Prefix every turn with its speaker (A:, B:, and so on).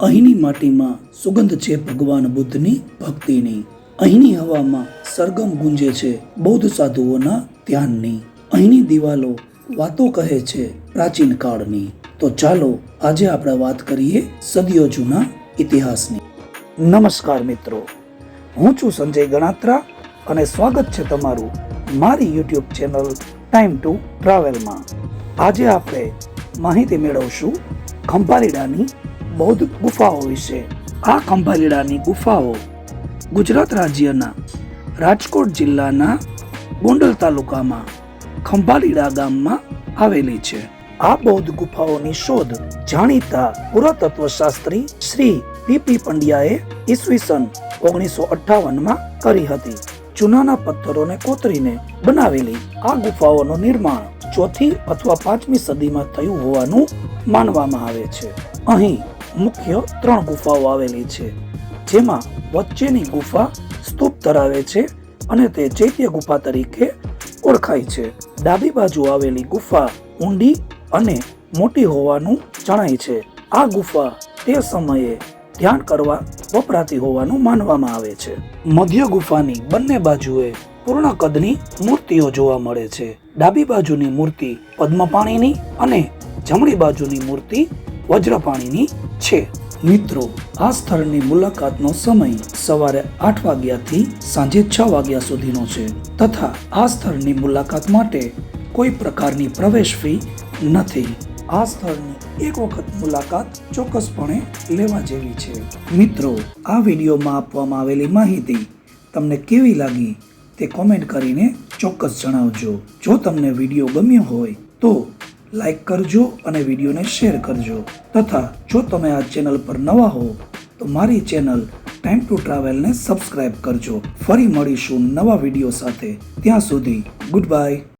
A: અહીંની માટીમાં સુગંધ છે ભગવાન બુદ્ધની ભક્તિની. અહીંની હવામાં સરગમ ગુંજે છે બૌદ્ધ સાધુઓના ધ્યાનની. અહીંની દિવાલો વાતો કહે છે પ્રાચીન કાળની. તો ચાલો આજે આપણે વાત કરીએ સદીઓ જૂના ઇતિહાસની. નમસ્કાર મિત્રો, હું છું સંજય ગણાત્રા અને સ્વાગત છે તમારું મારી યુટ્યુબ ચેનલ ટાઈમ ટુ ટ્રાવેલમાં. આજે આપણે માહિતી મેળવશું ખંભાલિડાની બૌદ્ધ ગુફાઓ વિશે. આ ખંભાલિડાની ગુફાઓ ગુજરાત રાજ્યના રાજકોટ જિલ્લાના ગોંડલ તાલુકામાં ખંભાલિડા ગામમાં આવેલી છે. આ બૌદ્ધ ગુફાઓની શોધ જાણીતા પુરાતત્વશાસ્ત્રી શ્રી પી પંડ્યાએ ઈસવીસન 1958માં કરી હતી. ચૂનાના પથ્થરોને કોતરીને બનાવેલી આ ગુફાઓનું નિર્માણ 4થી અથવા 5મી સદીમાં થયું હોવાનું માનવામાં આવે છે. અહીં મુખ્ય 3 ગુફાઓ આવેલી છે, જેમાં વચ્ચેની ગુફા સ્તૂપ ધરાવે છે અને તે ચૈત્ય ગુફા તરીકે ઓળખાય છે. ડાબી બાજુ આવેલી ગુફા ઊંડી અને મોટી હોવાનું જણાય છે. આ ગુફા તે સમયે ધ્યાન કરવા વપરાતી હોવાનું માનવામાં આવે છે. મધ્ય ગુફાની બંને બાજુએ પૂર્ણ કદની મૂર્તિઓ જોવા મળે છે. ડાબી બાજુની મૂર્તિ પદ્મપાણીની અને જમણી બાજુની મૂર્તિ વજ્રપાણીની છે. મિત્રો, આ સ્થળની મુલાકાતનો સમય સવારે 8 વાગ્યાથી સાંજે 6 વાગ્યા સુધીનો છે તથા આ સ્થળની મુલાકાત માટે કોઈ પ્રકારની પ્રવેશ ફી નથી. આ સ્થળની એક વખત મુલાકાત ચોક્કસપણે લેવા જેવી છે. મિત્રો, આ વિડીયોમાં આપવામાં આવેલી માહિતી તમને કેવી લાગી તે કોમેન્ટ કરીને ચોક્કસ જણાવજો. જો તમને વિડીયો ગમ્યો હોય તો લાઈક કરજો અને વિડીયોને શેર કરજો તથા જો તમે આ ચેનલ પર નવા હો તો મારી ચેનલ ટાઈમ ટુ ટ્રાવેલને સબસ્ક્રાઇબ કરજો. ફરી મળીશું નવા વિડીયો સાથે. ત્યાં સુધી ગુડ બાય.